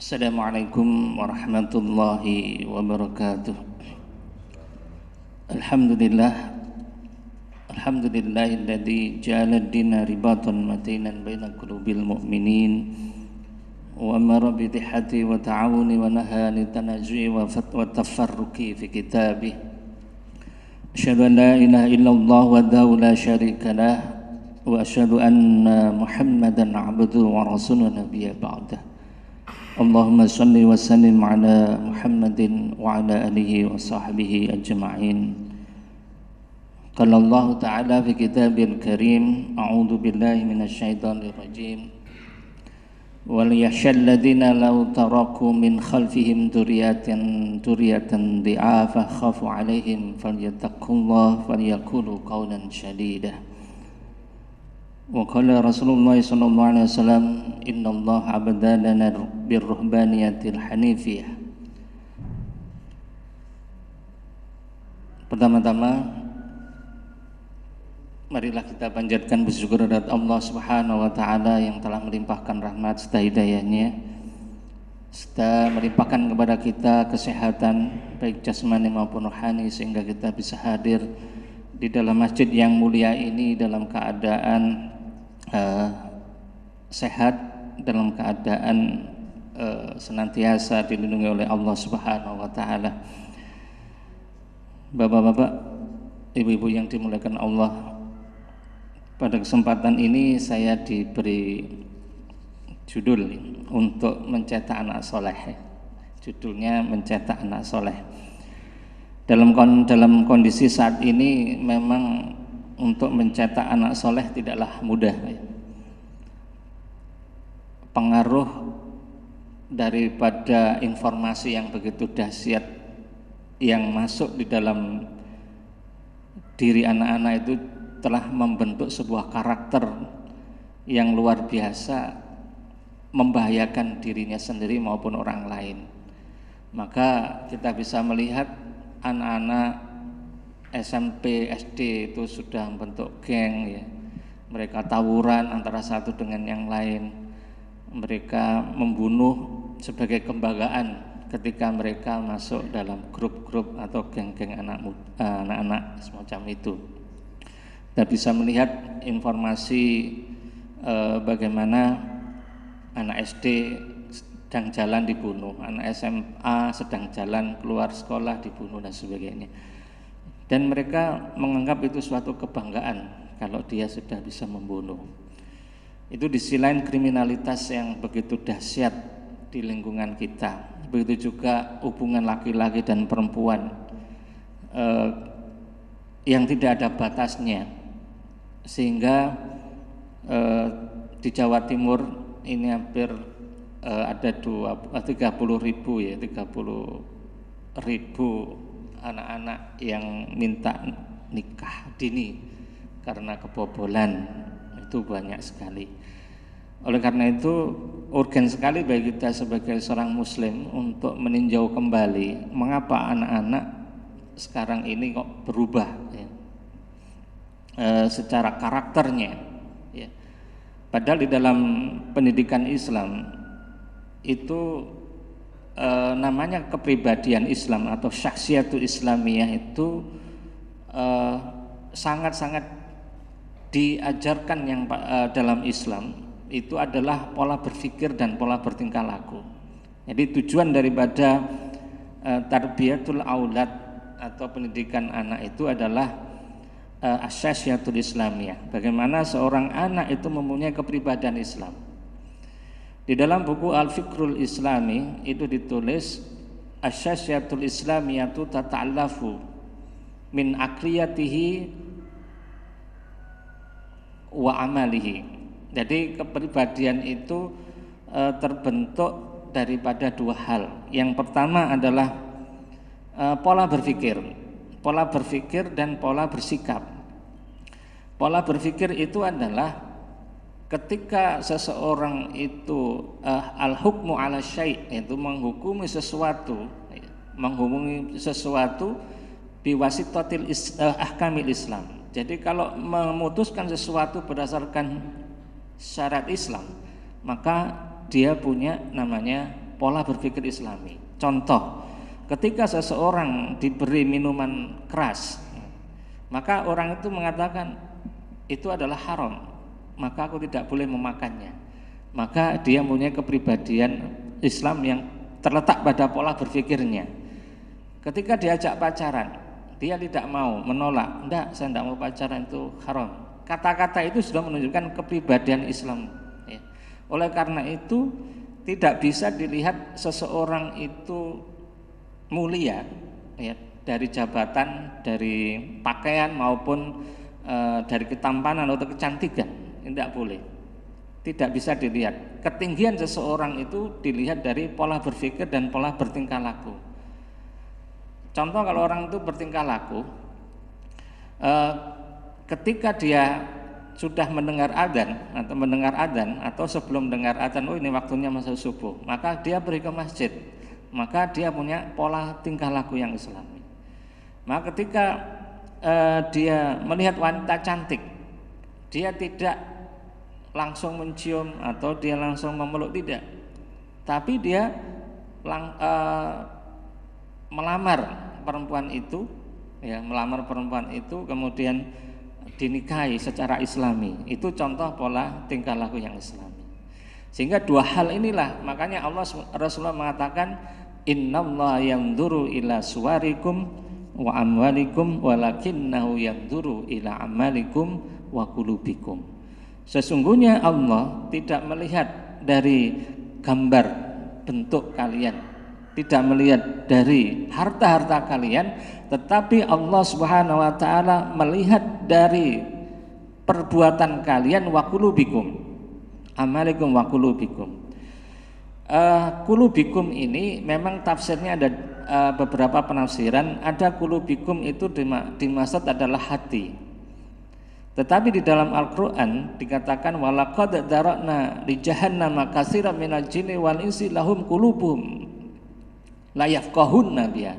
Assalamualaikum warahmatullahi wabarakatuh. Alhamdulillah, alhamdulillahilladzi ja'ala ad-dina ribatan matinan baina qulubil mu'minin wa amara bi dhihati wa ta'awuni wa naha an tanazzu'i wa tafarruqi fi kitabih. Asyhadu an la ilaha illallah wahdahu la syarika lah wa asyhadu anna Muhammadan 'abduhu wa rasuluhu nabiyya ba'dah. Allahumma salli wa sallim ala Muhammadin wa ala alihi wa sahbihi ajma'in. Qala Allah Ta'ala fi kitabil karim, a'udzu billahi minasy syaithanir rajim. Wal yakhshal ladzina law taraku min khalfihim dzurriyyatan dhi'afa khafu 'alaihim falyattaqullaha falyaqulu qawlan shadida. Wa qala Rasulullah sallallahu alaihi wasallam, innallaha abdalana birruhbaniyatil hanifiyah. Pertama-tama marilah kita panjatkan bersyukur kepada Allah Subhanahu wa taala yang telah melimpahkan rahmat serta hidayahnya, serta melimpahkan kepada kita kesehatan baik jasmani maupun rohani sehingga kita bisa hadir di dalam masjid yang mulia ini dalam keadaan sehat, dalam keadaan senantiasa dilindungi oleh Allah Subhanahu wa taala. Bapak-bapak, ibu-ibu yang dimuliakan Allah, pada kesempatan ini saya diberi judul untuk mencetak anak soleh. Judulnya mencetak anak soleh. Dalam kondisi saat ini memang untuk mencetak anak soleh tidaklah mudah. Pengaruh daripada informasi yang begitu dahsyat yang masuk di dalam diri anak-anak itu telah membentuk sebuah karakter yang luar biasa, membahayakan dirinya sendiri maupun orang lain. Maka kita bisa melihat anak-anak SMP, SD itu sudah membentuk geng ya. Mereka tawuran antara satu dengan yang lain. Mereka membunuh sebagai kebanggaan ketika mereka masuk dalam grup-grup atau geng-geng anak-anak semacam itu. Kita bisa melihat informasi bagaimana anak SD sedang jalan dibunuh, anak SMA sedang jalan keluar sekolah dibunuh dan sebagainya. Dan mereka menganggap itu suatu kebanggaan kalau dia sudah bisa membunuh. Itu di sisi lain kriminalitas yang begitu dahsyat di lingkungan kita. Begitu juga hubungan laki-laki dan perempuan yang tidak ada batasnya. Sehingga di Jawa Timur ini hampir ada 30.000 ya, 30.000 anak-anak yang minta nikah dini karena kebobolan. Itu banyak sekali. Oleh karena itu urgen sekali bagi kita sebagai seorang muslim untuk meninjau kembali mengapa anak-anak sekarang ini kok berubah ya, secara karakternya ya. Padahal di dalam pendidikan Islam itu namanya kepribadian Islam atau syakhsiyatul Islamiyah itu sangat-sangat diajarkan yang dalam Islam itu adalah pola berpikir dan pola bertingkah laku. Jadi tujuan daripada tarbiyatul aulad atau pendidikan anak itu adalah asyakhsiyatul Islamiyah. Bagaimana seorang anak itu mempunyai kepribadian Islam. Di dalam buku Al-Fiqhul Islami itu ditulis asyakhsiyatul Islamiyatu tata'allafu min aqliyatihi wa amalihi. Jadi kepribadian itu terbentuk daripada dua hal. Yang pertama adalah pola berpikir dan pola bersikap. Pola berpikir itu adalah ketika seseorang itu al-hukmu ala syai', itu menghukumi sesuatu biwasitatil ahkamil Islam. Jadi kalau memutuskan sesuatu berdasarkan syarat Islam, maka dia punya namanya pola berpikir Islami. Contoh, ketika seseorang diberi minuman keras, maka orang itu mengatakan itu adalah haram, maka aku tidak boleh memakannya. Maka dia punya kepribadian Islam yang terletak pada pola berpikirnya. Ketika diajak pacaran, dia tidak mau, menolak, enggak, saya tidak mau pacaran, itu haram. Kata-kata itu sudah menunjukkan kepribadian Islam, ya. Oleh karena itu tidak bisa dilihat seseorang itu mulia, ya, dari jabatan, dari pakaian maupun dari ketampanan atau kecantikan, tidak boleh. Tidak bisa dilihat. Ketinggian seseorang itu dilihat dari pola berpikir dan pola bertingkah laku. Contoh, kalau orang itu bertingkah laku, ketika dia sudah mendengar adzan atau sebelum mendengar adzan, oh ini waktunya masuk subuh, maka dia pergi ke masjid, maka dia punya pola tingkah laku yang Islami. Maka ketika dia melihat wanita cantik, dia tidak langsung mencium atau dia langsung memeluk, tidak, tapi dia melamar perempuan itu, ya, kemudian dinikahi secara Islami. Itu contoh pola tingkah laku yang Islami. Sehingga dua hal inilah, makanya Rasulullah mengatakan, innallaha yanzuru ila suwarikum wa amwalikum walakinnahu yanzuru ila amalikum wa qulubikum. Sesungguhnya Allah tidak melihat dari gambar bentuk kalian, tidak melihat dari harta-harta kalian, tetapi Allah Subhanahu wa taala melihat dari perbuatan kalian, wa qulubikum, amalikum wa qulubikum. Qulubikum ini memang tafsirnya ada beberapa penafsiran. Ada qulubikum itu dimaksud adalah hati. Tetapi di dalam Al-Qur'an dikatakan walaqad dara'na li jahannama katsiran minal jinni wal insi lahum qulubum la yafqahunna biha.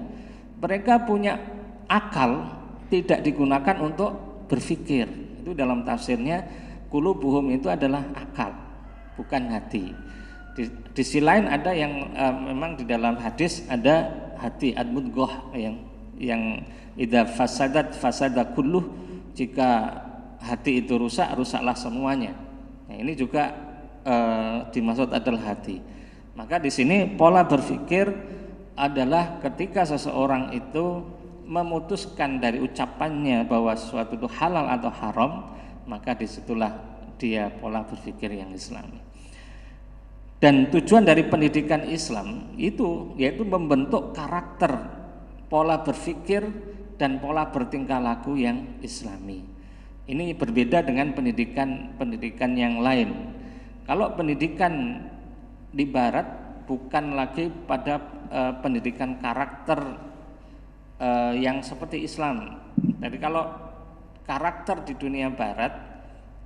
Mereka punya akal, tidak digunakan untuk berpikir. Itu dalam tafsirnya, qulubuhum itu adalah akal, bukan hati. Di sisi lain ada yang memang di dalam hadis ada hati ad-mudghah yang idza fasadat fasada kulluh, jika hati itu rusak, rusaklah semuanya. Nah, ini juga dimaksud adalah hati. Maka di sini pola berpikir adalah ketika seseorang itu memutuskan dari ucapannya bahwa sesuatu itu halal atau haram, maka disitulah dia pola berpikir yang Islami. Dan tujuan dari pendidikan Islam itu yaitu membentuk karakter, pola berpikir dan pola bertingkah laku yang Islami. Ini berbeda dengan pendidikan yang lain. Kalau pendidikan di Barat bukan lagi pada pendidikan karakter yang seperti Islam. Jadi kalau karakter di dunia Barat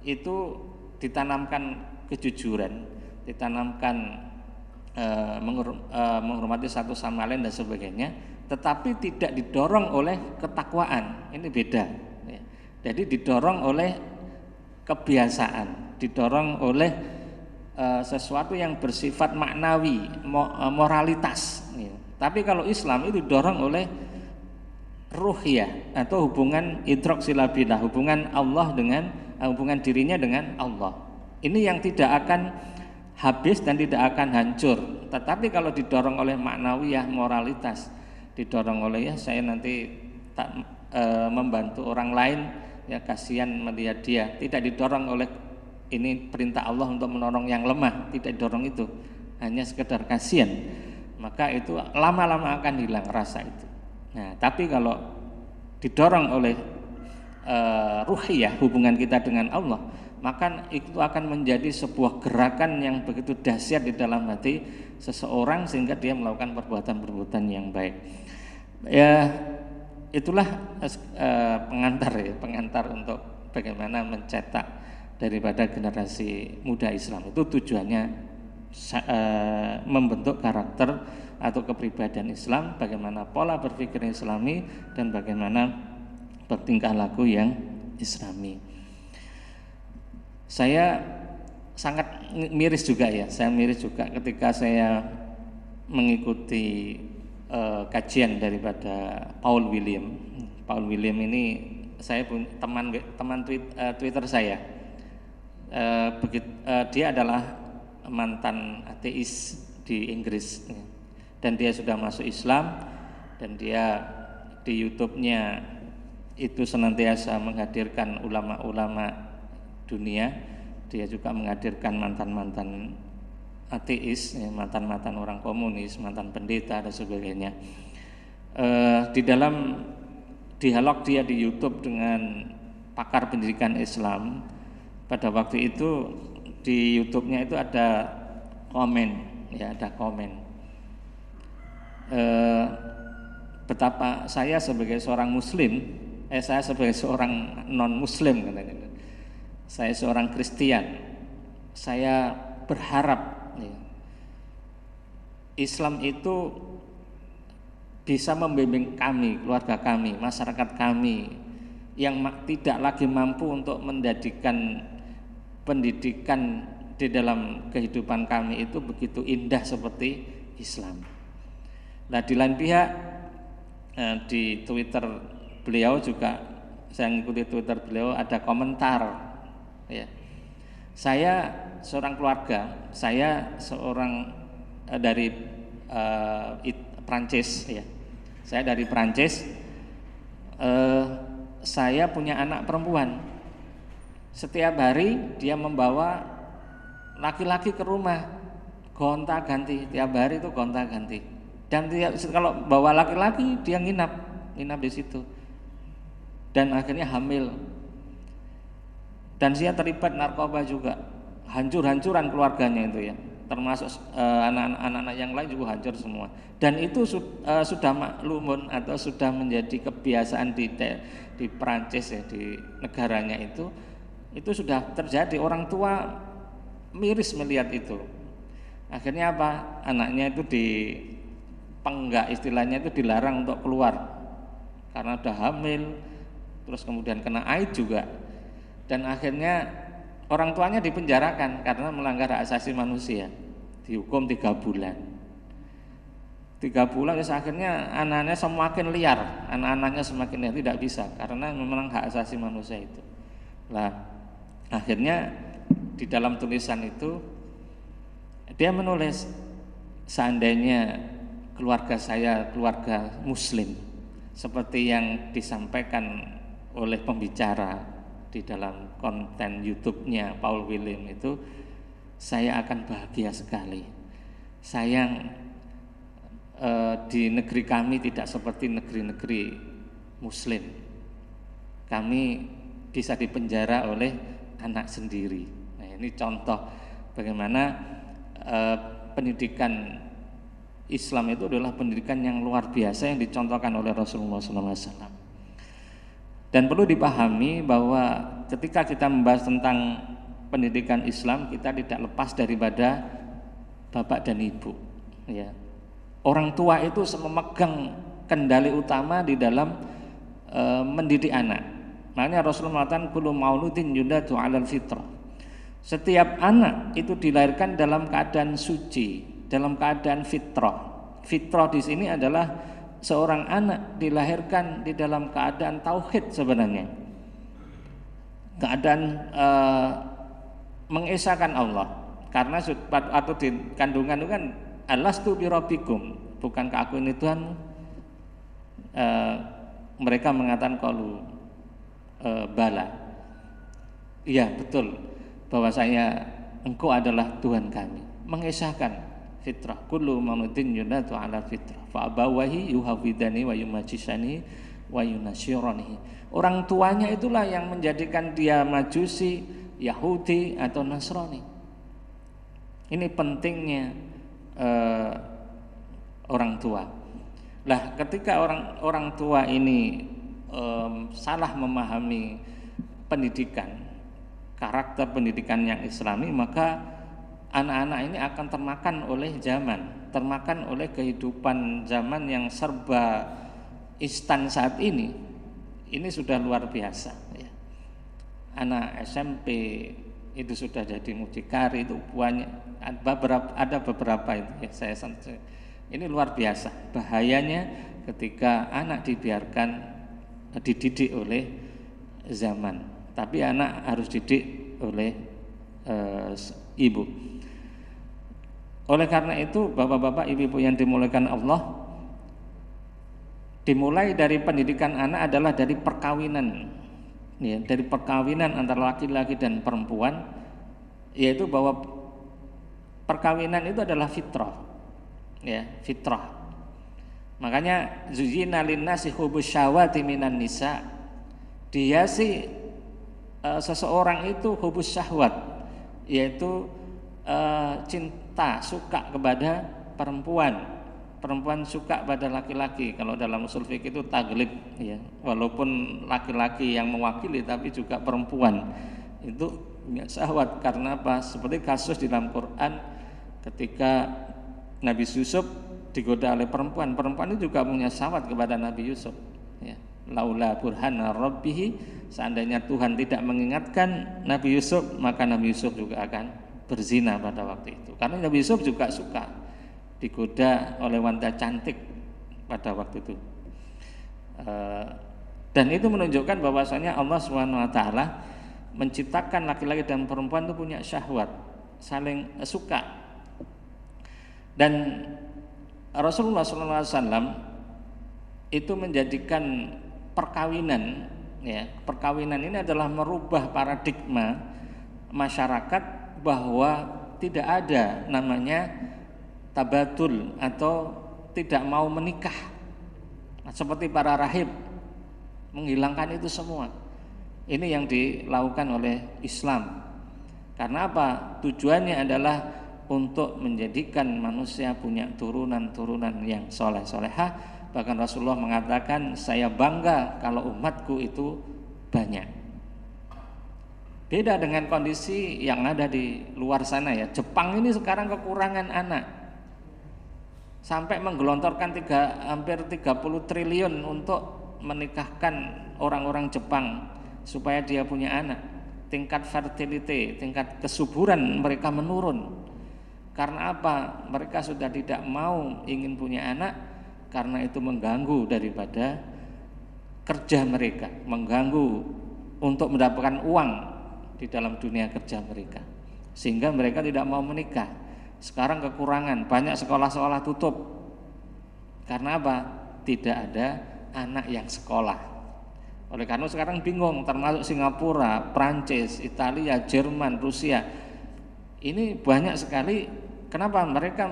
itu ditanamkan kejujuran, ditanamkan menghormati satu sama lain dan sebagainya, tetapi tidak didorong oleh ketakwaan. Ini beda. Jadi didorong oleh kebiasaan, didorong oleh sesuatu yang bersifat maknawi, moralitas. Tapi kalau Islam itu didorong oleh ruhiyah atau hubungan idrok silabillah, hubungan Allah dengan hubungan dirinya dengan Allah. Ini yang tidak akan habis dan tidak akan hancur. Tetapi kalau didorong oleh maknawiyah, moralitas, didorong oleh saya nanti tak membantu orang lain, ya kasihan melihat dia, tidak didorong oleh ini perintah Allah untuk menolong yang lemah, tidak didorong itu, hanya sekedar kasihan, maka itu lama-lama akan hilang rasa itu. Nah, tapi kalau didorong oleh ruhiyah, hubungan kita dengan Allah, maka itu akan menjadi sebuah gerakan yang begitu dahsyat di dalam hati seseorang sehingga dia melakukan perbuatan-perbuatan yang baik. Ya, itulah pengantar untuk bagaimana mencetak daripada generasi muda Islam. Itu tujuannya membentuk karakter atau kepribadian Islam, bagaimana pola berpikir Islami dan bagaimana bertingkah laku yang Islami. Saya sangat miris juga ya, saya miris juga ketika saya mengikuti kajian daripada Paul William. Paul William ini saya punya teman Twitter saya. Dia adalah mantan ateis di Inggris, dan dia sudah masuk Islam, dan dia di YouTube-nya itu senantiasa menghadirkan ulama-ulama dunia. Dia juga menghadirkan mantan-mantan ateis, mantan-mantan orang komunis, mantan pendeta dan sebagainya. Di dalam dialog dia di YouTube dengan pakar pendidikan Islam, pada waktu itu di YouTube-nya itu ada komen, ya ada komen. Betapa saya sebagai seorang Muslim, saya sebagai seorang non Muslim katanya, saya seorang Kristen, saya berharap ya, Islam itu bisa membimbing kami, keluarga kami, masyarakat kami yang tidak lagi mampu untuk menjadikan pendidikan di dalam kehidupan kami itu begitu indah seperti Islam. Nah, di lain pihak di Twitter beliau juga, saya mengikuti Twitter beliau, ada komentar ya. Saya seorang keluarga, saya seorang dari Prancis ya. Saya dari Prancis. Saya punya anak perempuan. Setiap hari dia membawa laki-laki ke rumah, gonta-ganti, tiap hari itu gonta-ganti. Dan kalau bawa laki-laki dia nginap di situ. Dan akhirnya hamil. Dan dia terlibat narkoba juga. Hancur-hancuran keluarganya itu ya. Termasuk anak-anak yang lain juga hancur semua. Dan itu sudah maklumun atau sudah menjadi kebiasaan di Prancis ya, di negaranya itu sudah terjadi. Orang tua miris melihat itu. Akhirnya apa? Anaknya itu dipenggak, istilahnya itu dilarang untuk keluar karena udah hamil, terus kemudian kena AIDS juga. Dan akhirnya orang tuanya dipenjarakan karena melanggar hak asasi manusia, dihukum 3 bulan. 3 bulan, terus akhirnya anak-anaknya semakin liar, anak-anaknya semakin liar, tidak bisa karena memang hak asasi manusia itu. Nah, akhirnya di dalam tulisan itu dia menulis, seandainya keluarga saya keluarga Muslim seperti yang disampaikan oleh pembicara di dalam konten YouTube-nya Paul William itu, saya akan bahagia sekali. Sayang di negeri kami tidak seperti negeri-negeri Muslim. Kami bisa dipenjara oleh anak sendiri. Nah, ini contoh bagaimana pendidikan Islam itu adalah pendidikan yang luar biasa yang dicontohkan oleh Rasulullah SAW. Dan perlu dipahami bahwa ketika kita membahas tentang pendidikan Islam, kita tidak lepas daripada bapak dan ibu. Ya. Orang tua itu memegang kendali utama di dalam mendidik anak. Makanya Rasulullah mengatakan kullu mauludin yuladu 'alal fitrah. Setiap anak itu dilahirkan dalam keadaan suci, dalam keadaan fitrah. Fitrah di sini adalah seorang anak dilahirkan di dalam keadaan tauhid sebenarnya. Keadaan mengesahkan Allah. Karena atau di kandungan itu kan alastu birabbikum, bukankah aku ini Tuhan? Mereka mengatakan qalu bala. Iya, betul, bahwasanya engkau adalah Tuhan kami. Mengesahkan fitrah, kullu mauludin yuladu 'ala fitrah fa abawahi yuhawidani wa yumajisani wa yunasyirani. Orang tuanya itulah yang menjadikan dia Majusi, Yahudi atau Nasrani. Ini pentingnya orang tua. Lah, ketika orang tua ini salah memahami pendidikan, karakter pendidikan yang Islami, maka anak-anak ini akan termakan oleh zaman, termakan oleh kehidupan zaman yang serba instan saat ini. Ini sudah luar biasa ya. Anak SMP itu sudah jadi mucikari, itu banyak, ada beberapa itu ya, saya Ini luar biasa bahayanya ketika anak dididik oleh zaman, tapi anak harus didik oleh ibu. Oleh karena itu, bapak-bapak, ibu-ibu yang dimuliakan Allah, dimulai dari pendidikan anak adalah dari perkawinan, ya, dari perkawinan antara laki-laki dan perempuan, yaitu bahwa perkawinan itu adalah fitrah, ya, fitrah. Makanya zuyyina linnasi hubbus syahwati minan nisa, dihiasi seseorang itu hubbus syahwat, yaitu cinta, suka kepada perempuan. Perempuan suka pada laki-laki. Kalau dalam usul fikih itu taglib, ya, walaupun laki-laki yang mewakili tapi juga perempuan itu punya syahwat. Karena apa? Seperti kasus di dalam Quran ketika Nabi Yusuf digoda oleh perempuan itu juga punya syahwat kepada Nabi Yusuf, ya. Laula burhana rabbihi, seandainya Tuhan tidak mengingatkan Nabi Yusuf, maka Nabi Yusuf juga akan berzina pada waktu itu. Karena Nabi Yusuf juga suka digoda oleh wanita cantik pada waktu itu. Dan itu menunjukkan bahwasanya Allah SWT menciptakan laki-laki dan perempuan itu punya syahwat, saling suka. Dan Rasulullah SAW itu menjadikan perkawinan, ya, perkawinan ini adalah merubah paradigma masyarakat bahwa tidak ada namanya tabatul atau tidak mau menikah, seperti para rahib, menghilangkan itu semua. Ini yang dilakukan oleh Islam. Karena apa? Tujuannya adalah untuk menjadikan manusia punya turunan-turunan yang soleh-solehah. Bahkan Rasulullah mengatakan, saya bangga kalau umatku itu banyak. Beda dengan kondisi yang ada di luar sana, ya. Jepang ini sekarang kekurangan anak, sampai menggelontorkan hampir 30 triliun untuk menikahkan orang-orang Jepang supaya dia punya anak. Tingkat fertility, tingkat kesuburan mereka menurun. Karena apa? Mereka sudah tidak mau ingin punya anak, karena itu mengganggu daripada kerja mereka, mengganggu untuk mendapatkan uang di dalam dunia kerja mereka, sehingga mereka tidak mau menikah. Sekarang kekurangan, banyak sekolah-sekolah tutup. Karena apa? Tidak ada anak yang sekolah. Oleh karena sekarang bingung, termasuk Singapura, Prancis, Italia, Jerman, Rusia. Ini banyak sekali. Kenapa? Mereka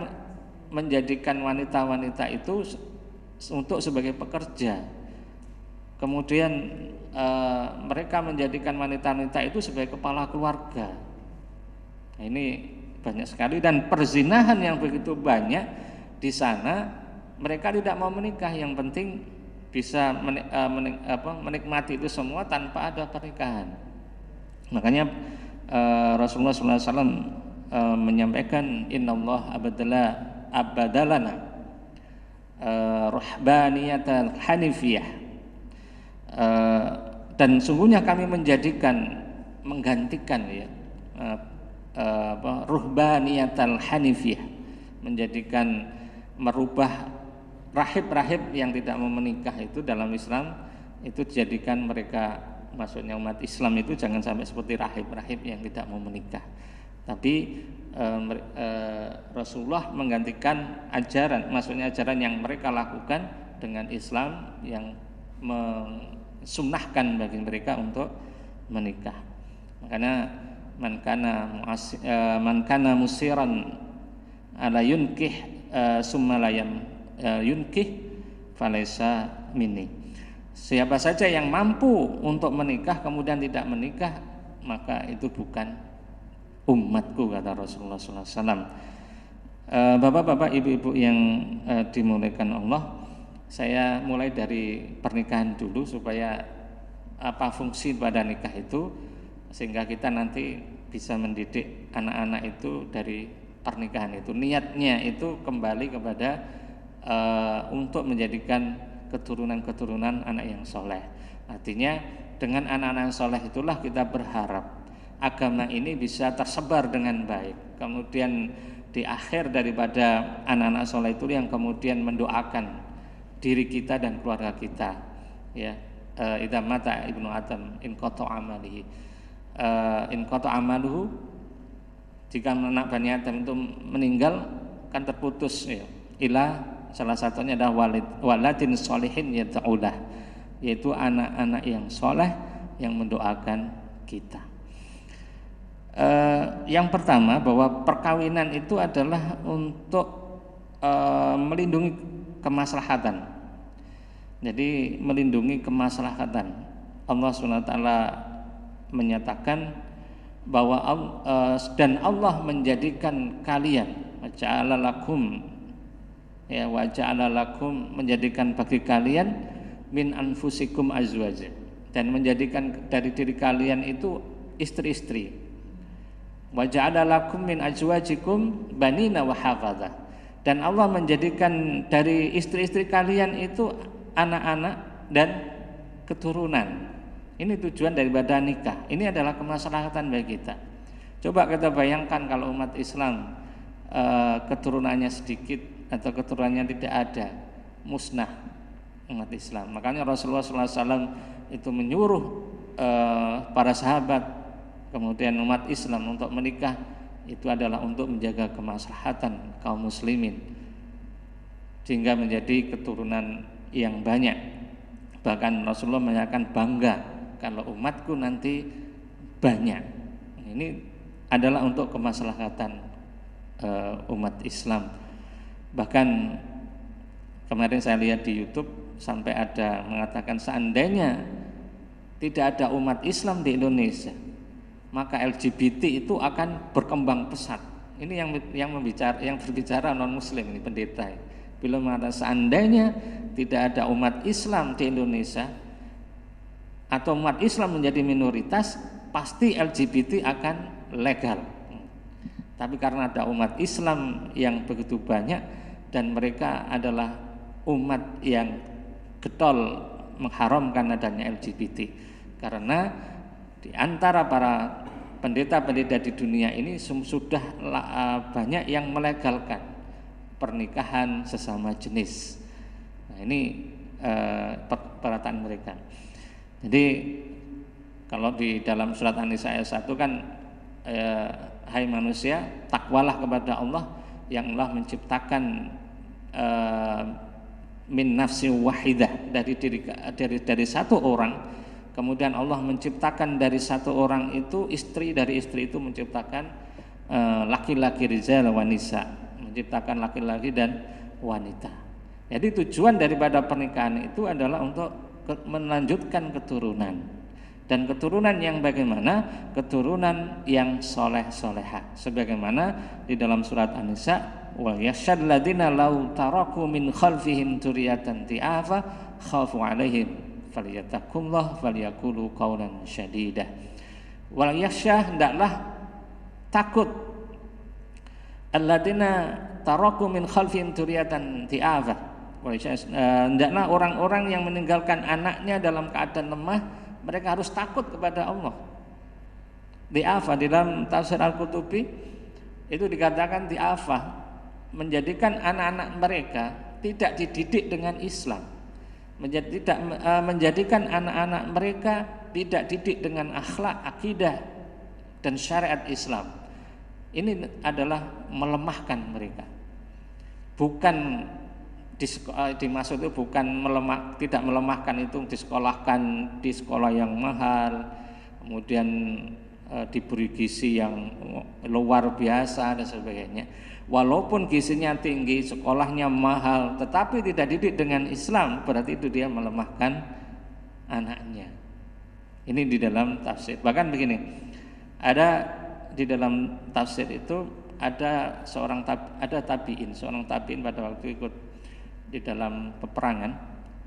menjadikan wanita-wanita itu untuk sebagai pekerja. Kemudian mereka menjadikan wanita-wanita itu sebagai kepala keluarga. Nah, ini banyak sekali, dan perzinahan yang begitu banyak di sana. Mereka tidak mau menikah, yang penting bisa menikmati itu semua tanpa ada pernikahan. Makanya Rasulullah SAW menyampaikan, Innallah abadalana rahbaniyatal hanifiyah, dan sungguhnya kami menggantikan, ya, ruhbaniyatal hanifiyah, menjadikan, merubah rahib-rahib yang tidak mau menikah itu dalam Islam, itu dijadikan mereka, maksudnya umat Islam itu jangan sampai seperti rahib-rahib yang tidak mau menikah. Tapi Rasulullah menggantikan ajaran, maksudnya ajaran yang mereka lakukan dengan Islam yang mensunnahkan bagi mereka untuk menikah. Makanya man kana musiran ala yunkih summa layam yunkih falaisa minni. Siapa saja yang mampu untuk menikah kemudian tidak menikah, maka itu bukan umatku, kata Rasulullah SAW. Bapak-bapak, ibu-ibu yang dimuliakan Allah, saya mulai dari pernikahan dulu supaya apa fungsi pada nikah itu, sehingga kita nanti bisa mendidik anak-anak itu dari pernikahan itu. Niatnya itu kembali kepada untuk menjadikan keturunan-keturunan anak yang soleh. Artinya dengan anak-anak yang soleh itulah kita berharap agama ini bisa tersebar dengan baik. Kemudian di akhir daripada anak-anak soleh itu yang kemudian mendoakan diri kita dan keluarga kita, ya. Idza mata ibnu Adam in qata amalihi, in qata amaluhu, jika anak Bani Adam itu meninggal kan terputus, ya. Ila, salah satunya adalah waladin sholihin yad'ulah, yaitu anak-anak yang soleh yang mendoakan kita. Yang pertama, bahwa perkawinan itu adalah untuk melindungi kemaslahatan. Jadi melindungi kemaslahatan. Allah SWT menyatakan bahwa dan Allah menjadikan kalian waja'ala lakum, ya, waja'ala lakum, menjadikan bagi kalian min anfusikum azwaja, dan menjadikan dari diri kalian itu istri-istri. Wa ja'ala lakum min azwajikum banina wa hafadha, dan Allah menjadikan dari istri-istri kalian itu anak-anak dan keturunan. Ini tujuan daripada nikah. Ini adalah kemaslahatan bagi kita. Coba kita bayangkan kalau umat Islam keturunannya sedikit atau keturunannya tidak ada, musnah umat Islam. Makanya Rasulullah SAW itu menyuruh para sahabat, kemudian umat Islam untuk menikah, itu adalah untuk menjaga kemaslahatan kaum muslimin sehingga menjadi keturunan yang banyak. Bahkan Rasulullah menyatakan bangga kalau umatku nanti banyak. Ini adalah untuk kemaslahatan umat Islam. Bahkan kemarin saya lihat di YouTube sampai ada mengatakan seandainya tidak ada umat Islam di Indonesia, maka LGBT itu akan berkembang pesat. Ini yang berbicara non muslim, ini pendeta. Bila mengatakan seandainya tidak ada umat Islam di Indonesia atau umat Islam menjadi minoritas, pasti LGBT akan legal. Tapi karena ada umat Islam yang begitu banyak dan mereka adalah umat yang getol mengharamkan adanya LGBT, karena di antara para pendeta-pendeta di dunia ini sudah banyak yang melegalkan pernikahan sesama jenis. Nah, ini perkataan mereka. Jadi kalau di dalam surat An-Nisa ayat 1 kan, hai manusia, takwalah kepada Allah yang Allah menciptakan min nafsi wahidah, dari satu orang. Kemudian Allah menciptakan dari satu orang itu istri, dari istri itu menciptakan laki-laki, rizal wa nisa, menciptakan laki-laki dan wanita. Jadi tujuan daripada pernikahan itu adalah untuk melanjutkan keturunan. Dan keturunan yang bagaimana? Keturunan yang soleh-solehah. Sebagaimana di dalam surat An-Nisa, wa yashhad ladina law taraku min khalfihim dzurriyyatan ti'afa khafu 'alaihim falyattaqullah falyaqulu qawlan syadidah. Wal yakhsha, hendaklah takut alladzina taraku min khalfihim dzurriyyatan ti'afa, hendaklah orang-orang yang meninggalkan anaknya dalam keadaan lemah, mereka harus takut kepada Allah. Di'afa di dalam tafsir Al-Qurtubi itu dikatakan di'afa, menjadikan anak-anak mereka tidak dididik dengan Islam, menjadikan anak-anak mereka tidak didik dengan akhlak, akidah dan syariat Islam. Ini adalah melemahkan mereka. Bukan dimaksud itu bukan tidak melemahkan itu disekolahkan di sekolah yang mahal, kemudian diberi gizi yang luar biasa dan sebagainya. Walaupun gizinya tinggi, sekolahnya mahal, tetapi tidak didik dengan Islam, berarti itu dia melemahkan anaknya. Ini di dalam tafsir. Bahkan begini, ada di dalam tafsir itu ada seorang tabiin pada waktu ikut di dalam peperangan,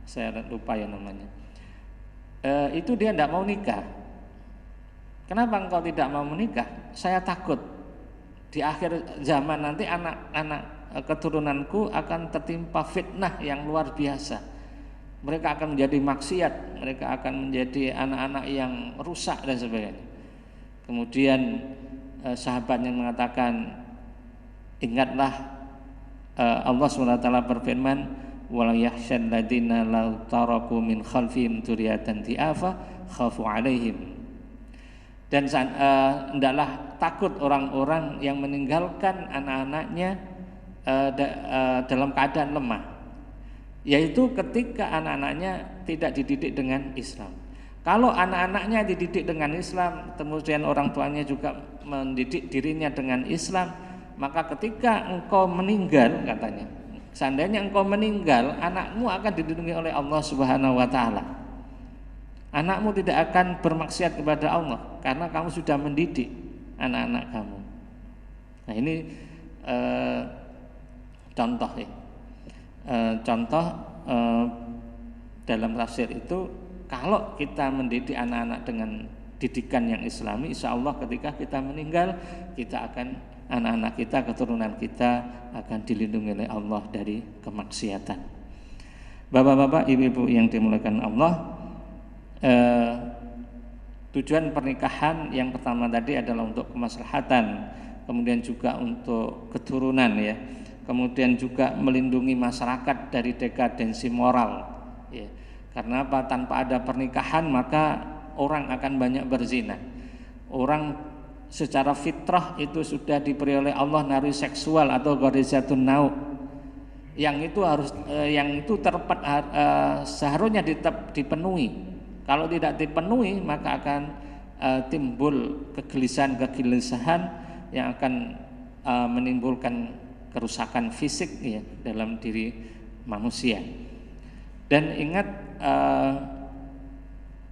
saya lupa ya namanya. Itu dia tidak mau nikah. Kenapa engkau tidak mau menikah? Saya takut di akhir zaman nanti anak-anak keturunanku akan tertimpa fitnah yang luar biasa. Mereka akan menjadi maksiat, mereka akan menjadi anak-anak yang rusak dan sebagainya. Kemudian sahabatnya mengatakan, Ingatlah Allah SWT berfirman, wala yakhshal ladina law taraku min khalfihim dzurriyyatan dhi'afa khafu 'alaihim. Dan hendaklah takut orang-orang yang meninggalkan anak-anaknya dalam keadaan lemah, yaitu ketika anak-anaknya tidak dididik dengan Islam. Kalau anak-anaknya dididik dengan Islam, kemudian orang tuanya juga mendidik dirinya dengan Islam, maka ketika engkau meninggal, katanya, seandainya engkau meninggal, anakmu akan dilindungi oleh Allah Subhanahu wa taala. Anakmu tidak akan bermaksiat kepada Allah karena kamu sudah mendidik anak-anak kamu. Nah, ini contoh ya. Contoh dalam tafsir itu, kalau kita mendidik anak-anak dengan didikan yang Islami, insya Allah ketika kita meninggal, anak-anak kita, keturunan kita akan dilindungi oleh Allah dari kemaksiatan. Bapak-bapak, ibu-ibu yang dimuliakan Allah, tujuan pernikahan yang pertama tadi adalah untuk kemaslahatan, kemudian juga untuk keturunan ya, kemudian juga melindungi masyarakat dari dekadensi moral ya. Karena apa? Tanpa ada pernikahan maka orang akan banyak berzina. Orang secara fitrah itu sudah diberi oleh Allah naluri seksual atau gharizatun nau. Yang itu seharusnya dipenuhi. Kalau tidak dipenuhi maka akan timbul kegelisahan yang akan menimbulkan kerusakan fisik ya dalam diri manusia. Dan ingat,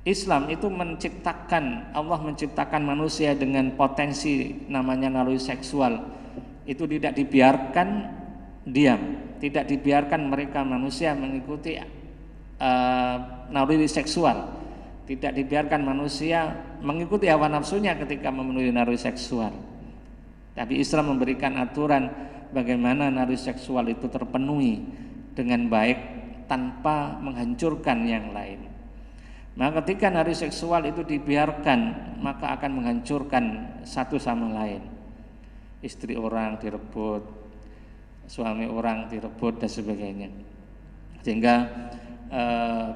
Islam itu Allah menciptakan manusia dengan potensi namanya naluri seksual. Itu tidak dibiarkan diam, tidak dibiarkan mereka manusia mengikuti naluri seksual, tidak dibiarkan manusia mengikuti hawa nafsunya ketika memenuhi naluri seksual. Tapi Islam memberikan aturan bagaimana naluri seksual itu terpenuhi dengan baik tanpa menghancurkan yang lain. Maka ketika naluri seksual itu dibiarkan, maka akan menghancurkan satu sama lain. Istri orang direbut, suami orang direbut dan sebagainya. Sehingga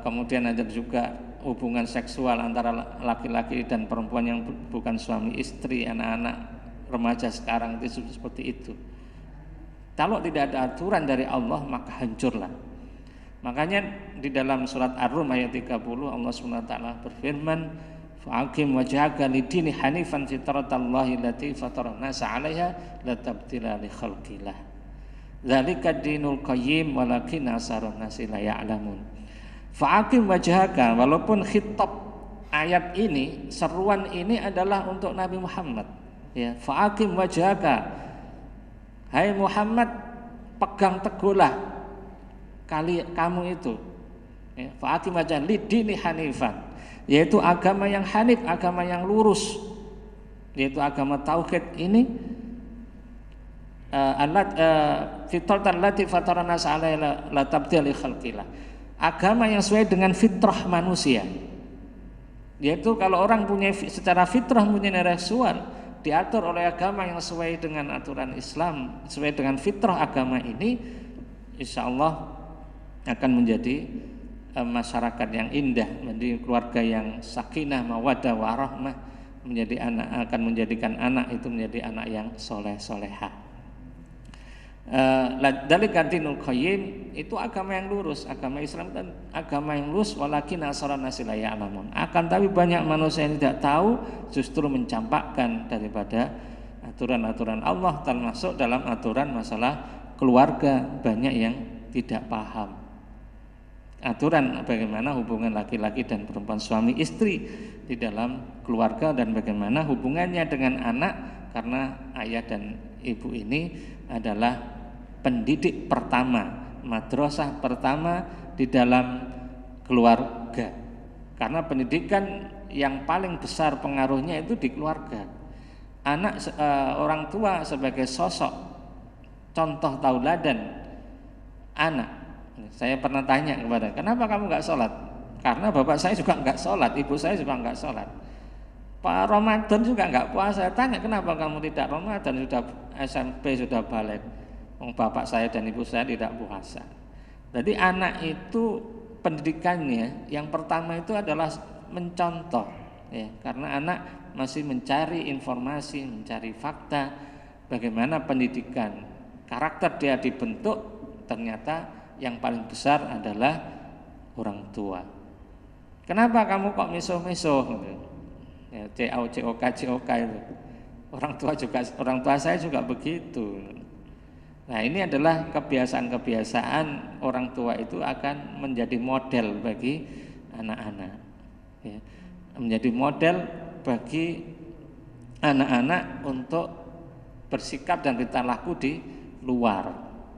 kemudian ada juga hubungan seksual antara laki-laki dan perempuan yang bukan suami istri, anak-anak remaja sekarang itu seperti itu. Kalau tidak ada aturan dari Allah maka hancurlah. Makanya di dalam surat Ar-Rum ayat 30 Allah SWT berfirman, fa'aqim wajhaka lidini hanifan fitratallahi allati fataran nasa 'alaiha la tabdila li khalqillah. Dzalika dinul qayyim walakin aksarun nasi la ya'lamun. Fa'aqim wajhaka, walaupun khitab ayat ini, seruan ini adalah untuk Nabi Muhammad. Ya, fa'aqim wajhaka. Hai Muhammad, pegang teguhlah kamu itu ya, fa'aqim wajhaka lidini hanifan, yaitu agama yang hanif, agama yang lurus, yaitu agama tauhid ini. Fitratan lati fatarana sa'alaiha la tabdila li khalqillah. Agama yang sesuai dengan fitrah manusia. Yaitu kalau orang punya secara fitrah punya nilai seksual, diatur oleh agama yang sesuai dengan aturan Islam, sesuai dengan fitrah agama ini, insyaallah akan menjadi masyarakat yang indah, menjadi keluarga yang sakinah, mawaddah, warahmah, akan menjadikan anak itu menjadi anak yang soleh-solehah. Dzalika dinul qayyim, itu agama yang lurus, agama Islam dan agama yang lurus, walakin aksarun nasi la ya'lamun. Akan tapi banyak manusia yang tidak tahu, justru mencampakkan daripada aturan-aturan Allah, termasuk dalam aturan masalah keluarga. Banyak yang tidak paham aturan bagaimana hubungan laki-laki dan perempuan, suami istri di dalam keluarga, dan bagaimana hubungannya dengan anak, karena ayah dan ibu ini adalah pendidik pertama, madrasah pertama di dalam keluarga. Karena pendidikan yang paling besar pengaruhnya itu di keluarga. Anak, orang tua sebagai sosok contoh tauladan anak. Saya pernah tanya kenapa kamu nggak sholat? Karena bapak saya juga nggak sholat, ibu saya juga nggak sholat. Pak Ramadan juga nggak puasa. Tanya kenapa kamu tidak Ramadan, sudah SMP, sudah balik. Bapak saya dan ibu saya tidak puasa. Jadi anak itu pendidikannya yang pertama itu adalah mencontoh, ya, karena anak masih mencari informasi, mencari fakta, bagaimana pendidikan karakter dia dibentuk. Ternyata yang paling besar adalah orang tua. Kenapa kamu kok misuh-misuh? Ya, COK itu. Orang tua saya juga begitu. Nah, ini adalah kebiasaan-kebiasaan orang tua itu akan menjadi model bagi anak-anak. Ya, menjadi model bagi anak-anak untuk bersikap dan berlaku di luar.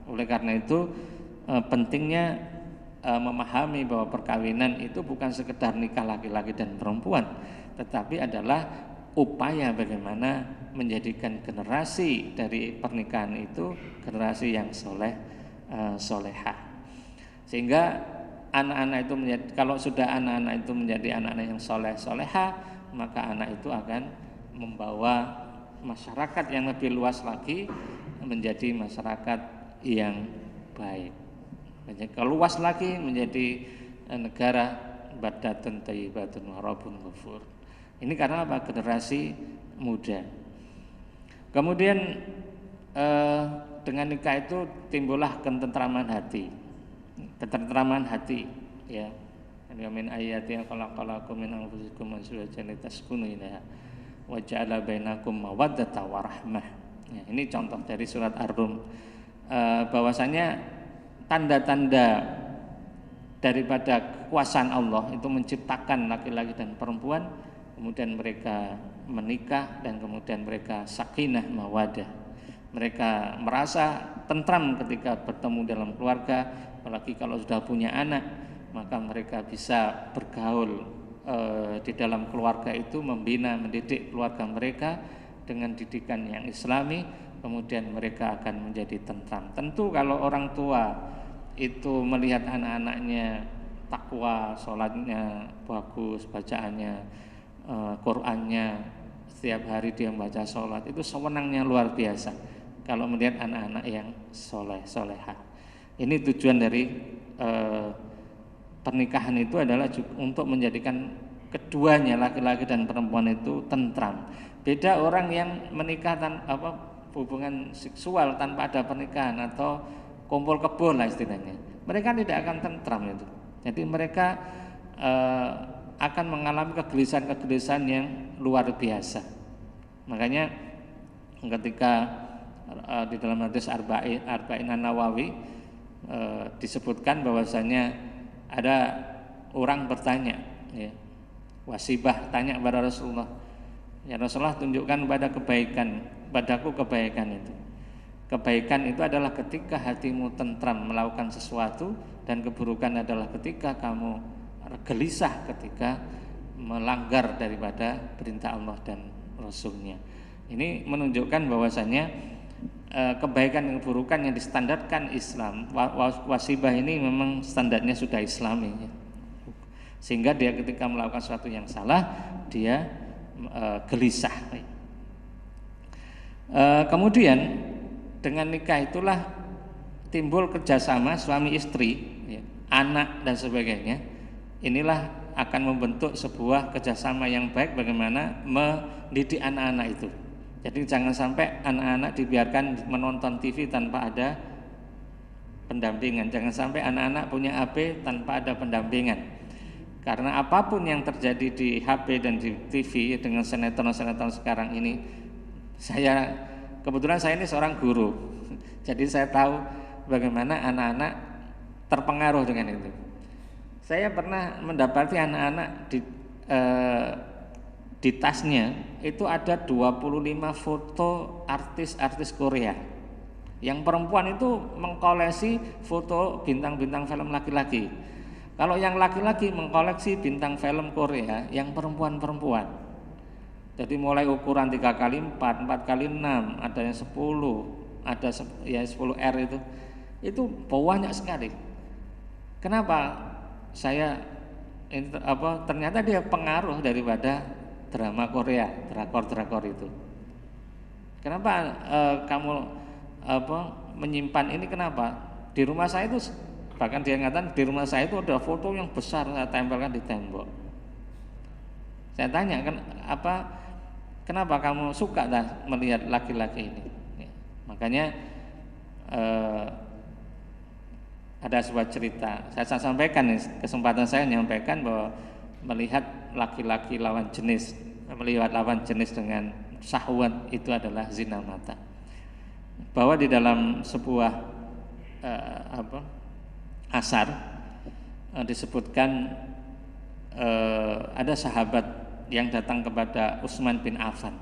Oleh karena itu pentingnya memahami bahwa perkawinan itu bukan sekedar nikah laki-laki dan perempuan, tetapi adalah upaya bagaimana menjadikan generasi dari pernikahan itu generasi yang solehah. Sehingga anak-anak itu menjadi, kalau sudah anak-anak itu menjadi anak-anak yang solehah, maka anak itu akan membawa masyarakat yang lebih luas lagi menjadi masyarakat yang baik. Kalau luas lagi menjadi negara badatun thayyibatun wa rabbun ghafur. Ini karena apa? Generasi muda. Kemudian dengan nikah itu timbullah ketentraman hati. Ketentraman hati, ya. Min ayati khalaqalakum min anfusikum azwajan litaskunu ilaiha wa ja'ala bainakum mawaddata wa rahmah. Ya, ini contoh dari surat Ar-Rum. Bahwasanya tanda-tanda daripada kekuasaan Allah itu menciptakan laki-laki dan perempuan, kemudian mereka menikah dan kemudian mereka sakinah mawadah. Mereka merasa tentram ketika bertemu dalam keluarga, apalagi kalau sudah punya anak, maka mereka bisa bergaul di dalam keluarga itu, membina, mendidik keluarga mereka dengan didikan yang islami, kemudian mereka akan menjadi tentram. Tentu kalau orang tua itu melihat anak-anaknya takwa, sholatnya bagus, bacaannya, Qur'annya setiap hari dia membaca sholat, itu sewenangnya luar biasa kalau melihat anak-anak yang solehah. Ini tujuan dari pernikahan itu adalah untuk menjadikan keduanya, laki-laki dan perempuan itu tentram. Beda orang yang menikah hubungan seksual tanpa ada pernikahan atau kumpul kebo lah istilahnya, mereka tidak akan tentram itu. Jadi mereka akan mengalami kegelisahan-kegelisahan yang luar biasa. Makanya ketika di dalam hadis Arba'in An-Nawawi disebutkan bahwasanya ada orang bertanya, ya, Wasibah tanya kepada Rasulullah, ya Rasulullah, tunjukkan padaku kebaikan itu. Kebaikan itu adalah ketika hatimu tentram melakukan sesuatu, dan keburukan adalah ketika kamu gelisah ketika melanggar daripada perintah Allah dan Rasulnya. Ini menunjukkan bahwasanya kebaikan dan keburukan yang distandarkan Islam, wasibah ini memang standarnya sudah Islami, sehingga dia ketika melakukan sesuatu yang salah dia gelisah. Kemudian dengan nikah itulah timbul kerjasama suami istri, ya, anak dan sebagainya. Inilah akan membentuk sebuah kerjasama yang baik bagaimana mendidik anak-anak itu. Jadi jangan sampai anak-anak dibiarkan menonton TV tanpa ada pendampingan. Jangan sampai anak-anak punya HP tanpa ada pendampingan. Karena apapun yang terjadi di HP dan di TV dengan sinetron-sinetron sekarang ini, kebetulan saya ini seorang guru, jadi saya tahu bagaimana anak-anak terpengaruh dengan itu. Saya pernah mendapati anak-anak di tasnya itu ada 25 foto artis-artis Korea. Yang perempuan itu mengkoleksi foto bintang-bintang film laki-laki. Kalau yang laki-laki mengkoleksi bintang film Korea, yang perempuan-perempuan. Jadi mulai ukuran 3x4, 4x6, ada yang 10, ada ya 10R itu banyak sekali. Kenapa? Ternyata dia pengaruh daripada drama Korea, drakor itu. Kenapa kamu menyimpan ini? Kenapa? Di rumah saya itu, bahkan dia mengatakan di rumah saya itu ada foto yang besar saya tempelkan di tembok. Saya tanya, kenapa kamu suka melihat laki-laki ini? Ya, makanya ada sebuah cerita. Saya sampaikan, kesempatan saya menyampaikan bahwa melihat laki-laki lawan jenis, melihat lawan jenis dengan syahwat itu adalah zina mata. Bahwa di dalam sebuah asar disebutkan ada sahabat yang datang kepada Utsman bin Affan.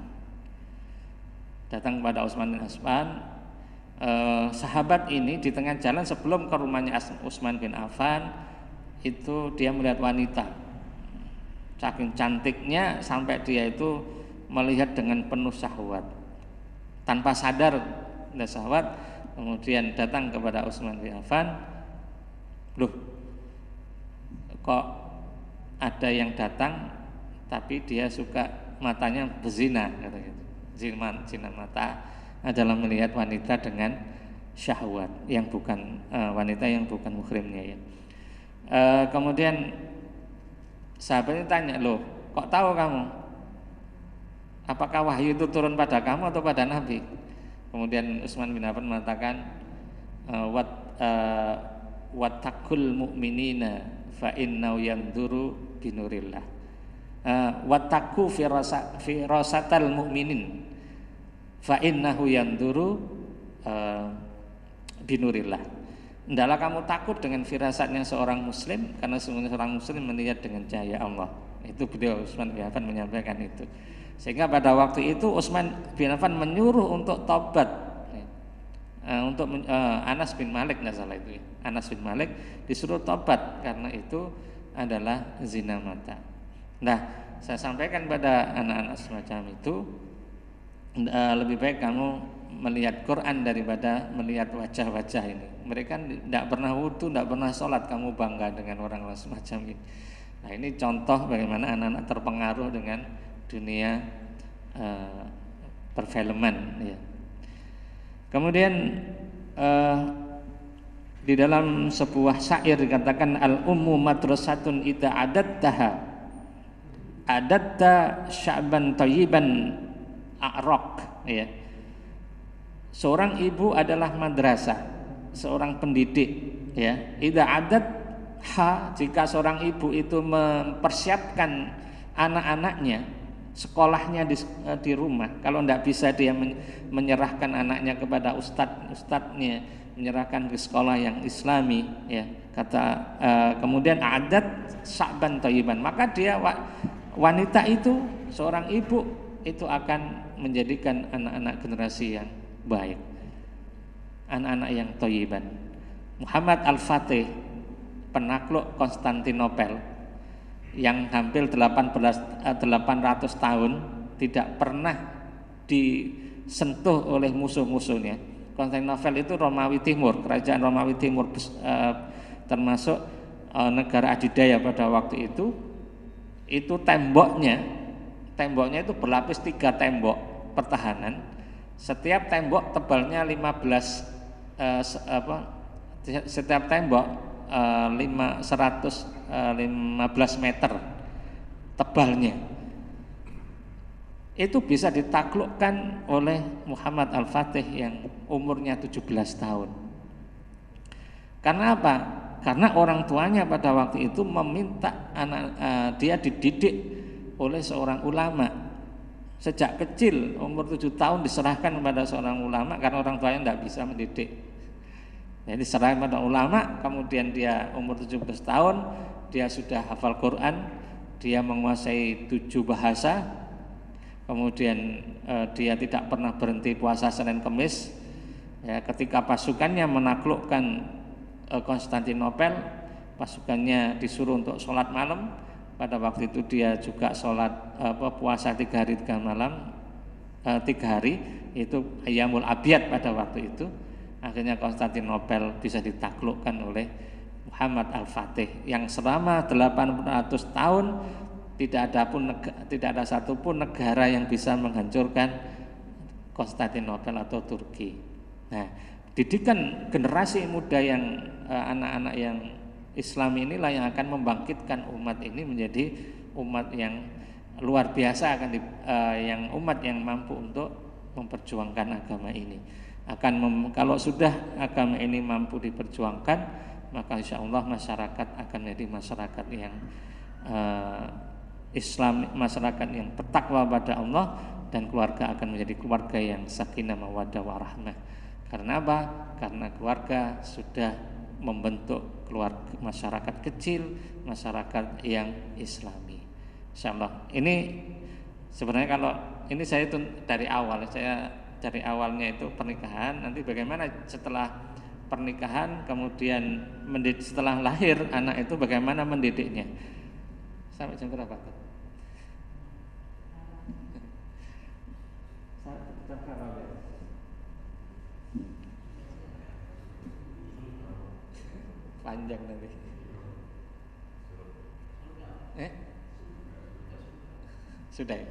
Sahabat ini di tengah jalan sebelum ke rumahnya Utsman bin Affan itu dia melihat wanita. Saking cantiknya sampai dia itu melihat dengan penuh syahwat. Tanpa sadar ada syahwat, kemudian datang kepada Utsman bin Affan. Loh, kok ada yang datang tapi dia suka matanya berzina, kata gitu. Zina mata adalah melihat wanita dengan syahwat yang bukan wanita yang bukan muhrimnya ya. Kemudian sahabat ini tanya, loh, kok tahu kamu? Apakah wahyu itu turun pada kamu atau pada Nabi? Kemudian Utsman bin Affan mengatakan, wattaqul mu'minina fa innahu yanduru binurillah. Wattaqu firasatal mu'minin fa innahu yanduru binurillah. Hendaklah kamu takut dengan firasatnya seorang muslim, karena seorang muslim melihat dengan cahaya Allah. Itu beliau Utsman bin Affan menyampaikan itu. Sehingga pada waktu itu Utsman bin Affan menyuruh untuk taubat, untuk Anas bin Malik, nggak salah itu ya. Anas bin Malik disuruh taubat karena itu adalah zina mata. Nah, saya sampaikan pada anak-anak semacam itu, lebih baik kamu melihat Quran daripada melihat wajah-wajah ini. Mereka tidak pernah wudu, tidak pernah sholat, kamu bangga dengan orang-orang semacam ini. Nah, ini contoh bagaimana anak-anak terpengaruh dengan dunia perfilman ya. Kemudian di dalam sebuah syair dikatakan, al-ummu madrasatun idza adatta sya'ban thayyiban a'raq ya. Seorang ibu adalah madrasah, seorang pendidik ya. Idza jika seorang ibu itu mempersiapkan anak-anaknya, sekolahnya di rumah. Kalau tidak bisa dia menyerahkan anaknya kepada ustadznya, menyerahkan ke sekolah yang islami ya. Kemudian adat sya'ban thayyiban, maka dia wanita itu, seorang ibu itu akan menjadikan anak-anak generasi yang baik, anak-anak yang thayyiban. Muhammad Al-Fatih, penakluk Konstantinopel yang hampir 800 tahun tidak pernah disentuh oleh musuh-musuhnya. Konstantinopel itu Romawi Timur, kerajaan Romawi Timur, termasuk negara adidaya pada waktu itu. Itu temboknya itu berlapis 3 tembok pertahanan. Setiap tembok tebalnya 15 setiap tembok 115 meter tebalnya. Itu bisa ditaklukkan oleh Muhammad Al-Fatih yang umurnya 17 tahun. Karena apa? Karena orang tuanya pada waktu itu meminta dia dididik oleh seorang ulama. Sejak kecil, umur 7 tahun diserahkan kepada seorang ulama karena orang tuanya tidak bisa mendidik. Jadi diserahkan kepada ulama, kemudian dia umur 17 tahun, dia sudah hafal Quran, dia menguasai 7 bahasa, kemudian dia tidak pernah berhenti puasa Senin Kemis. Ya, ketika pasukannya menaklukkan Konstantinopel, pasukannya disuruh untuk sholat malam. Pada waktu itu dia juga sholat puasa 3 hari 3 malam, 3 hari itu Ayyamul Abyad pada waktu itu. Akhirnya Konstantinopel bisa ditaklukkan oleh Muhammad Al-Fatih yang selama 800 tahun tidak ada satupun negara yang bisa menghancurkan Konstantinopel atau Turki. Nah, didikan generasi muda yang anak-anak yang Islam inilah yang akan membangkitkan umat ini menjadi umat yang luar biasa, yang umat yang mampu untuk memperjuangkan agama ini. Kalau sudah agama ini mampu diperjuangkan, maka insya Allah masyarakat akan menjadi masyarakat yang Islam, masyarakat yang bertakwa pada Allah, dan keluarga akan menjadi keluarga yang sakinah mawaddah warahmah. Karena apa? Karena keluarga sudah membentuk keluarga masyarakat kecil, masyarakat yang Islami. Insyaallah. Ini sebenarnya kalau ini saya itu dari awalnya itu pernikahan, nanti bagaimana setelah pernikahan, kemudian setelah lahir anak itu bagaimana mendidiknya. Sampai jam berapa? Panjang nanti. Sudah ya?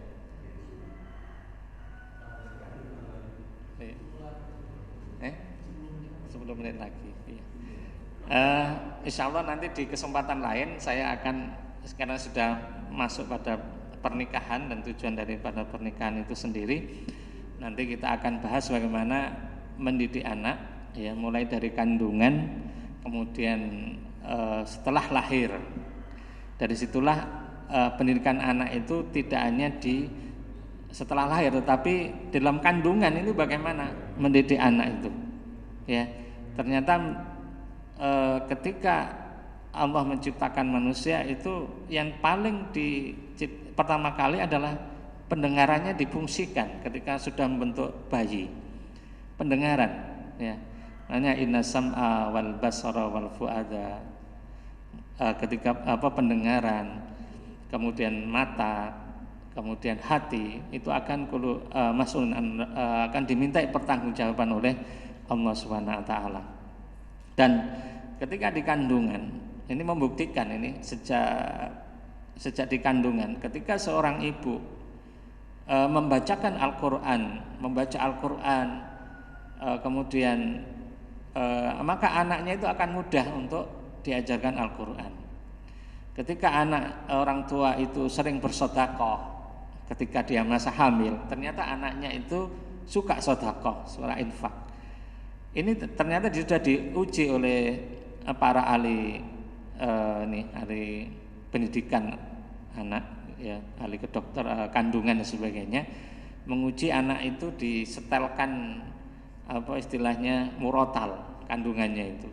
10 menit lagi. Insya Allah nanti di kesempatan lain saya akan, sekarang sudah masuk pada pernikahan dan tujuan daripada pernikahan itu sendiri. Nanti kita akan bahas bagaimana mendidik anak, ya, mulai dari kandungan, kemudian setelah lahir. Dari situlah pendidikan anak itu tidak hanya setelah lahir, tetapi dalam kandungan ini bagaimana mendidik anak itu. Ya, ternyata ketika Allah menciptakan manusia itu yang paling pertama kali adalah pendengarannya difungsikan ketika sudah membentuk bayi. Pendengaran, ya. Makanya inna sam'a wal basara wal fuada, ketika pendengaran, kemudian mata, kemudian hati itu akan akan dimintai pertanggungjawaban oleh Allah Subhanahu wa taala. Dan ketika di kandungan ini membuktikan ini sejak di kandungan, ketika seorang ibu membacakan Al-Qur'an, kemudian maka anaknya itu akan mudah untuk diajarkan Al-Qur'an. Ketika orang tua itu sering bersedekah ketika dia masa hamil, ternyata anaknya itu suka sedekah, suka infak. Ini ternyata sudah diuji oleh para ahli pendidikan anak, ya, ahli kedokter kandungan dan sebagainya, menguji anak itu disetelkan istilahnya murotal kandungannya itu.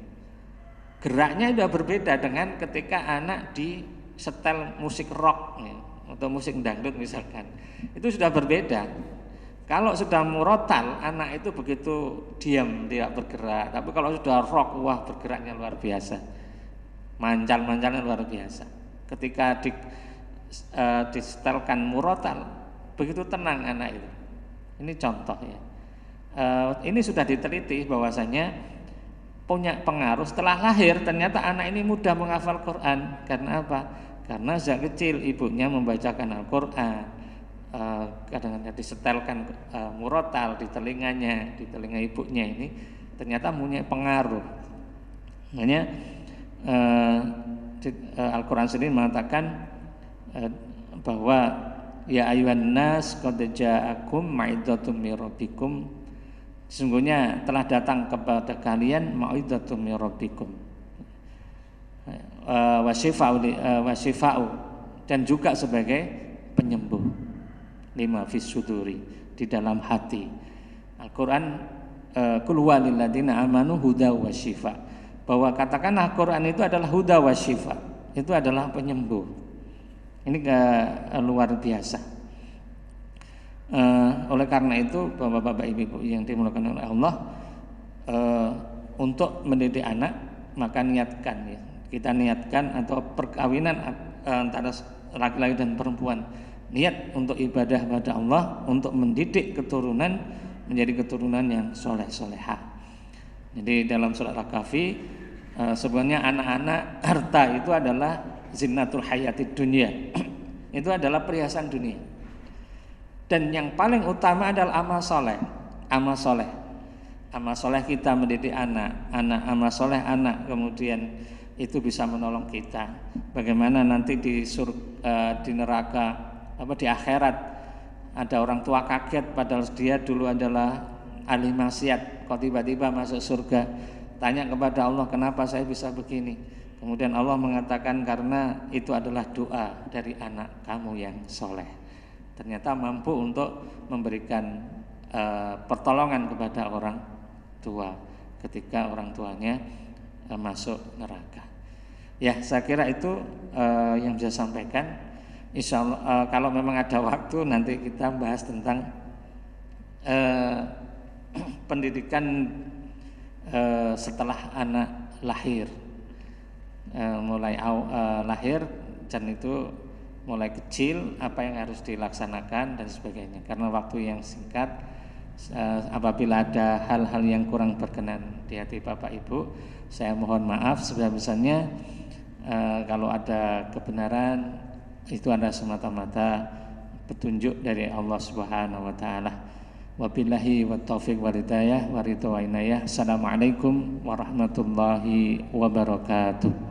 Geraknya sudah berbeda dengan ketika anak disetel musik rock, ya, atau musik dangdut misalkan. Itu sudah berbeda. Kalau sudah murotal, anak itu begitu diam, tidak bergerak. Tapi kalau sudah rock, wah, bergeraknya luar biasa, mancal-mancalnya luar biasa. Ketika disetelkan murotal, begitu tenang anak itu. Ini contoh, ya. Ini sudah diteliti bahwasanya punya pengaruh setelah lahir. Ternyata anak ini mudah menghafal Quran. Karena apa? Karena sejak kecil ibunya membacakan Al-Quran. Kadang-kadang disetelkan murotal di telinganya, di telinga ibunya ini, ternyata punya pengaruh. Makanya Al-Quran sendiri mengatakan bahwa ya ayuhan nas qad ja'akum mau'izatum mir rabbikum, sesungguhnya telah datang kepada kalian mau'izatum mir rabbikum wasyifa'u, dan juga sebagai penyembuh lima fis suduri, di dalam hati. Al-Quran qul huwa lil ladzina amanu huda wasyifa, bahwa katakanlah Quran itu adalah huda wasyifa, itu adalah penyembuh. Ini luar biasa. Oleh karena itu Bapak-bapak Ibu yang dimuliakan oleh Allah, untuk mendidik anak maka niatkan, ya. Kita niatkan atau perkawinan antara laki-laki dan perempuan, niat untuk ibadah pada Allah, untuk mendidik keturunan menjadi keturunan yang soleh-solehah. Jadi dalam surat Al-Kahfi sebenarnya anak-anak harta itu adalah zinatul hayatid dunya. itu adalah perhiasan dunia. Dan yang paling utama adalah amal soleh. Amal soleh, amal soleh kita mendidik anak, amal soleh anak, kemudian itu bisa menolong kita. Bagaimana nanti di neraka, di akhirat, ada orang tua kaget padahal dia dulu adalah ahli maksiat, kok tiba-tiba masuk surga. Tanya kepada Allah, kenapa saya bisa begini? Kemudian Allah mengatakan karena itu adalah doa dari anak kamu yang soleh. Ternyata mampu untuk memberikan pertolongan kepada orang tua ketika orang tuanya masuk neraka. Ya, saya kira itu yang bisa sampaikan. Insya Allah kalau memang ada waktu nanti kita bahas tentang pendidikan setelah anak lahir. Mulai lahir dan itu mulai kecil apa yang harus dilaksanakan dan sebagainya. Karena waktu yang singkat, apabila ada hal-hal yang kurang berkenan di hati Bapak Ibu, saya mohon maaf sebesar-besarnya. Kalau ada kebenaran itu ada semata-mata petunjuk dari Allah Subhanahu wa taala. Wabillahi wattaufiq walhidayah wa ridha wa inayah. Assalamualaikum warahmatullahi wabarakatuh.